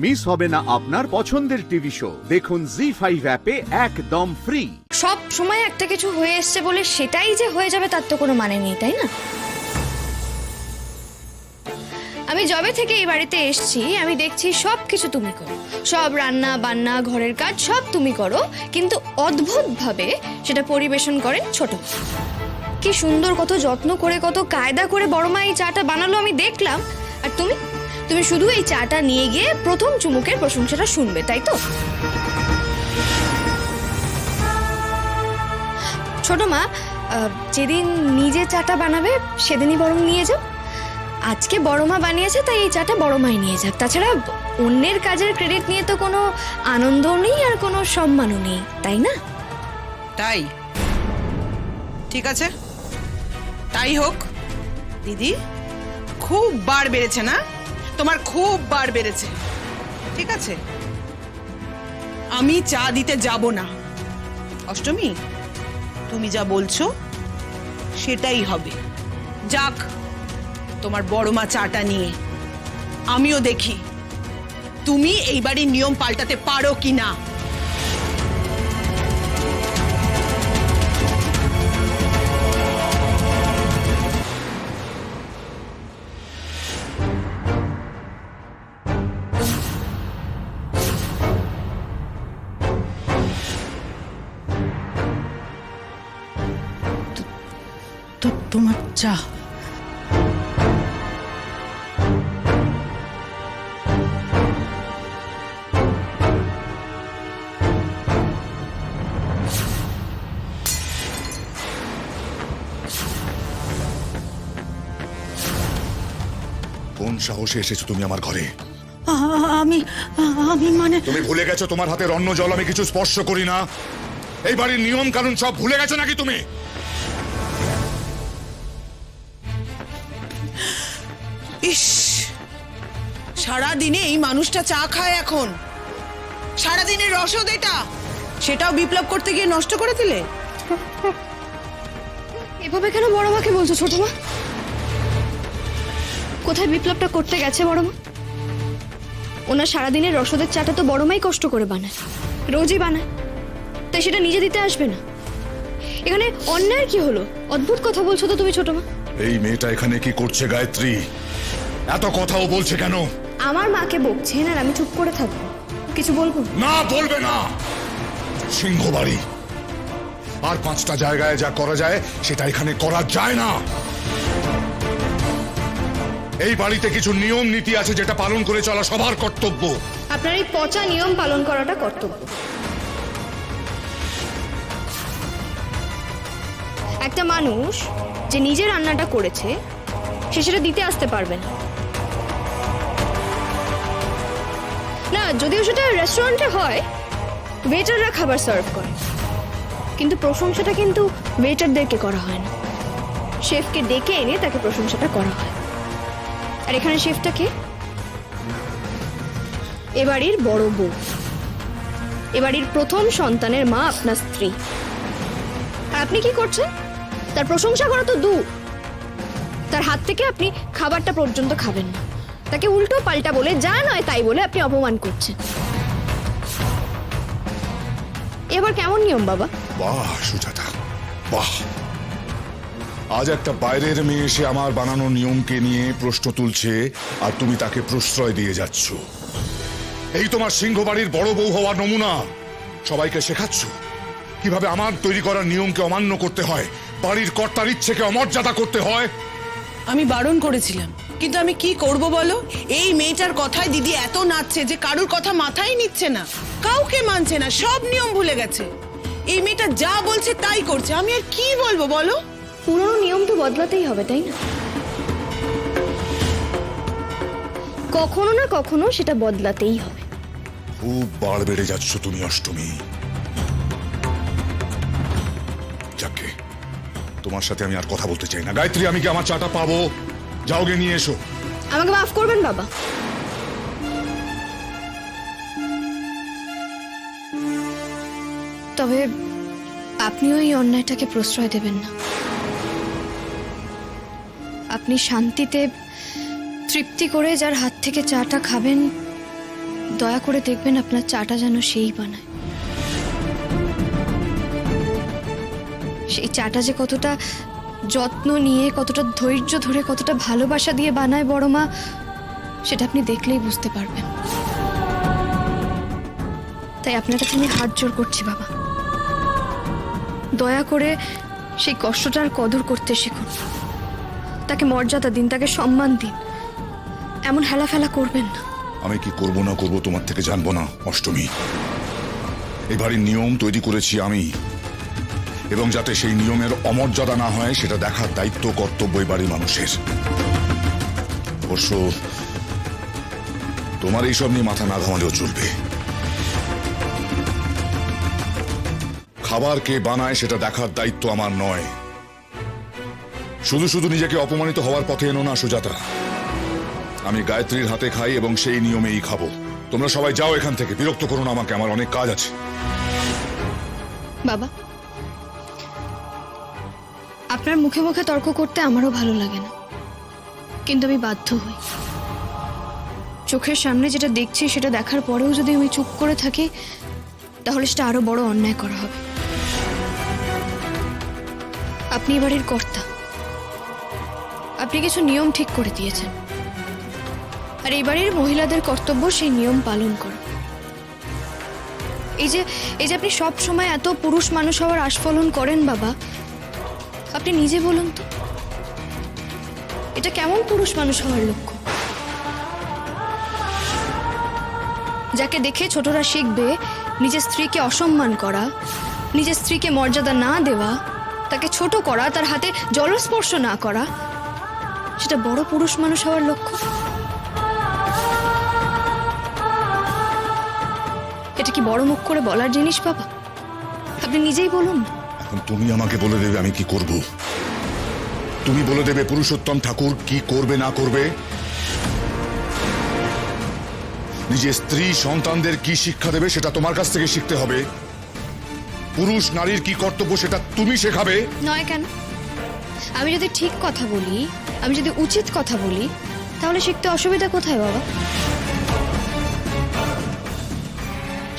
Miss হবে না আপনার পছন্দের টিভি শো। দেখুন জি5 অ্যাপে একদম ফ্রি। সব সময় একটা কিছু হয়ে এসছে বলে সেটাই যে হয়ে যাবে তার তো কোনো মানে নেই, তাই না? আমি যবে থেকে এই বাড়িতে এসেছি আমি দেখছি সব কিছু তুমি করো, সব রান্না বান্না ঘরের কাজ সব তুমি করো, কিন্তু অদ্ভুতভাবে সেটা পরিবেশন করেন ছোট। কি সুন্দর, কত যত্ন করে, কত কায়দা করে বড় মা এই চাটা বানালো আমি দেখলাম। আর তুমি তুমি শুধু এই চাটা নিয়ে গিয়ে প্রথম চুমুকের প্রশংসাটা শুনবে, তাই তো? ছোট মা, যেদিন নিজে চাটা বানাবে সেদিনই বরং নিয়ে যাও। আজকে বড় মা বানিয়েছে তাই এই চাটা বড় মাই নিয়ে যাক। তাছাড়া অন্যের কাজের ক্রেডিট নিয়ে তো কোনো আনন্দও নেই আর কোনো সম্মানও নেই, তাই না? তাই ঠিক আছে, তাই হোক। দিদি খুব বার বেড়েছে না, তোমার খুব বার বেড়েছে। ঠিক আছে, আমি চা দিতে যাব না। অষ্টমী, তুমি যা বলছো সেটাই হবে। যাক তোমার বড় মা চাটা নিয়ে, আমিও দেখি তুমি এই বাড়ির নিয়ম পাল্টাতে পারো কিনা। তো তোমার চা। কোন সাহসে এসেছো তুমি আমার ঘরে? আমি আমি মানে তুমি ভুলে গেছো তোমার হাতের অন্ন জল আমি কিছু স্পর্শ করি না? এই বাড়ির নিয়ম কানুন সব ভুলে গেছো নাকি তুমি? ইস, সারাদিনে এই মানুষটা চা খায় এখন। সারাদিনের রসদ এটা, সেটাও বিপ্লব করতে গিয়ে নষ্ট করে দিলে। এভাবে কেন বড় মাকে বলছো ছোট মা? কোথায় বিপ্লবটা করতে গেছে বড় মা? ওনার সারাদিনের রসদের চাটা তো বড় মাই কষ্ট করে বানায়, রোজই বানায়, তাই সেটা নিজে দিতে আসবে না। এখানে অন্যায় কি হলো? অদ্ভুত কথা বলছো তো তুমি ছোট মা। এই মেয়েটা এখানে কি করছে গায়ত্রী? এত কথাও বলছে কেন? আমার মাকে বকছেন আর আমি চুপ করে থাকবো, কিছু বলবো না? না, বলবে না। সিংহ বাড়ি, আর 5টা জায়গায় যা করা যায় সেটা এখানে করা যায় না। এই বাড়িতে কিছু নিয়ম নীতি আছে যেটা পালন করে চলা সবার কর্তব্য। আপনার এই পচা নিয়ম পালন করাটা কর্তব্য। একটা মানুষ যে নিজে রান্নাটা করেছে সে সেটা দিতে আসতে পারবে না। না, যদিও সেটা রেস্টুরেন্টে হয়, ওয়েটাররা খাবার সার্ভ করে, কিন্তু প্রশংসাটা কিন্তু ওয়েটারদেরকে করা হয় না, শেফকে ডেকে এনে তাকে প্রশংসাটা করা হয়। আর এখানে শেফটা কে? এবাড়ির বড় বউ, এবাড়ির প্রথম সন্তানের মা, আপনার স্ত্রী। আর আপনি কি করছেন? তার প্রশংসা করা তো দূর, তার হাত থেকে আপনি খাবারটা পর্যন্ত খাবেন না, তাকে উল্টো পাল্টা বলে, যা নয় তাই বলে আপনি অপমান করছেন। এবার কেমন নিয়ম বাবা? বাহ সুজাতা, বাহ। আজ একটা বাইরের মেয়ে এসে আমার বানানো নিয়মকে নিয়ে প্রশ্ন তুলছে আর তুমি তাকে প্রশ্রয় দিয়ে যাচ্ছ। এই তোমার সিংহ বাড়ির বড় বউ হওয়ার নমুনা। সবাইকে শেখাচ্ছ কিভাবে আমার তৈরি করা নিয়মকে অমান্য করতে হয়, বাড়ির কর্তার ইচ্ছেকে অমর্যাদা করতে হয়। আমি বারণ করেছিলাম, কিন্তু আমি কি করব বলো? এই মেয়েটার কথায় দিদি এত নাচছে যে কারুর কথা মাথায় নিচ্ছে না, কাউকে মানছে না, সব নিয়ম ভুলে গেছে। এই মেয়েটা যা বলছে তাই করছে, আমি আর কি বলবো বলো? পুরনো নিয়ম তো বদলাতেই হবে, তাই না? কখনো না কখনো সেটা বদলাতেই হবে। খুব বাড় বেড়ে যাচ্ছ তুমি অষ্টমী। যাকে তোমার সাথে আমি আর কথা বলতে চাই না। গায়ত্রী, আমি কি আমার চাটা পাবো? যাও গে নিয়ে এসো। আমাকে মাফ করবেন বাবা, তবে আপনিও এই অন্যায়টাকে প্রশ্রয় দেবেন না। আপনি শান্তিতে তৃপ্তি করে যার হাত থেকে চাটা খাবেন, দয়া করে দেখবেন আপনার চাটা যেন সেই বানায়। সেই চাটা যে কতটা যত্ন নিয়ে, কতটা ধৈর্য ধরে, কতটা ভালোবাসা দিয়ে বানায় বড় মা, সেটা আপনি দেখলেই বুঝতে পারবেন। তাই আপনার কাছে আমি হাত জোড় করছি বাবা, দয়া করে সেই কষ্টটার কদর করতে শিখুন। তাকে মর্যাদা দিন, তাকে সম্মান দিন, এমন হেলাফেলা করবেন না। আমি কি করব না করব তোমার থেকে জানবো না অষ্টমী। এই বাড়ির নিয়ম তৈরি করেছি আমি, এবং যাতে সেই নিয়মের অমর্যাদা না হয় সেটা দেখার দায়িত্ব কর্তব্য এই বাড়ির মানুষের। অবশ্য তোমার এইসব নিয়ে মাথা না ঘামালেও চলবে। খাবার কে বানায় সেটা দেখার দায়িত্ব আমার নয়। শুধু শুধু নিজেকে অপমানিত হওয়ার পথে এনো না সুজাতা। আমি গায়ত্রীর হাতে খাই এবং সেই নিয়মেই খাবো। তোমরা সবাই যাও এখান থেকে, বিরক্ত করো না আমাকে, আমার অনেক কাজ আছে। বাবা, আপনার মুখে মুখে তর্ক করতে আমারও ভালো লাগে না, কিন্তু আমি বাধ্য হই। চোখের সামনে যেটা দেখছি সেটা দেখার পরেও যদি আমি চুপ করে থাকি, তাহলে সেটা আরো বড় অন্যায় করা হবে। আপনি এই বাড়ির কর্তা, আপনি কিছু নিয়ম ঠিক করে দিয়েছেন, আর এই বাড়ির মহিলাদের কর্তব্য সেই নিয়ম পালন করা। এই যে আপনি সব সময় এত পুরুষ মানুষ হওয়ার আস্ফলন করেন বাবা, আপনি নিজে বলুন তো, এটা কেমন পুরুষ মানুষ হওয়ার লক্ষ্য? যাকে দেখে ছোটরা শিখবে নিজের স্ত্রীকে অসম্মান করা, নিজের স্ত্রীকে মর্যাদা না দেওয়া, তাকে ছোট করা, তার হাতে জলস্পর্শ না করা, সেটা বড় পুরুষ মানুষ হওয়ার লক্ষ্য? এটা কি বড় মুখ করে বলার জিনিস বাবা? আপনি নিজেই বলুন। এখন তুমি আমাকে বলে দেবে আমি কি করব? তুমি বলে দেবে পুরুষোত্তম ঠাকুর কি করবে না করবে? নিজের স্ত্রী সন্তানদের কি শিক্ষা দেবে সেটা তোমার কাছ থেকে শিখতে হবে। পুরুষ নারীর কি কর্তব্য সেটা তুমি শেখাবে। নয় কেন? আমি যদি ঠিক কথা বলি, আমি যদি উচিত কথা বলি, তাহলে শিখতে অসুবিধা কোথায় বাবা?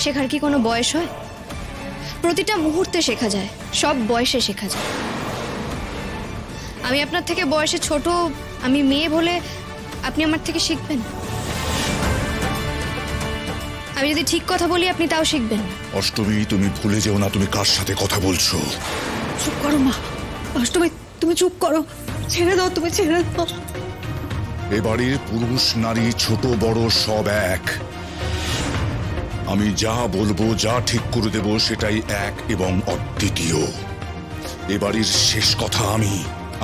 শেখার কি কোনো বয়স হয়? প্রতিটা মুহূর্তে শেখা যায়, সব বয়সে শেখা যায়। আমি আপনার থেকে বয়সে ছোট, আমি মেয়ে বলে আপনি আমার থেকে শিখবেন? আমি যদি ঠিক কথা বলি আপনি তাও শিখবেন না। অষ্টমী, তুমি ভুলে যেও না তুমি কার সাথে কথা বলছো। চুপ করো মা। অষ্টমী, তুমি চুপ করো, ছেড়ে দাও, তুমি ছেড়ে দাও। এ বাড়ির পুরুষ নারী ছোট বড় সব এক। আমি যা বলবো, যা ঠিক করে দেব সেটাই এক এবং অদ্বিতীয়। এ বাড়ির শেষ কথা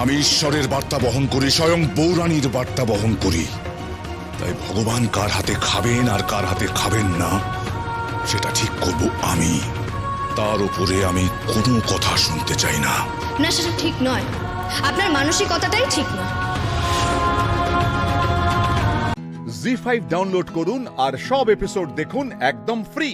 আমি ঈশ্বরের বার্তা বহন করি, স্বয়ং বৌরানীর বার্তা বহন করি। তাই ভগবান কার হাতে খাবেন আর কার হাতে খাবেন না সেটা ঠিক করব আমি। তার উপরে আমি কোনো কথা শুনতে চাই না। না, সেটা ঠিক নয়। আপনার মানসিকতাটাই ঠিক নয়। জি5 ডাউনলোড করুন আর সব এপিসোড দেখুন একদম ফ্রি।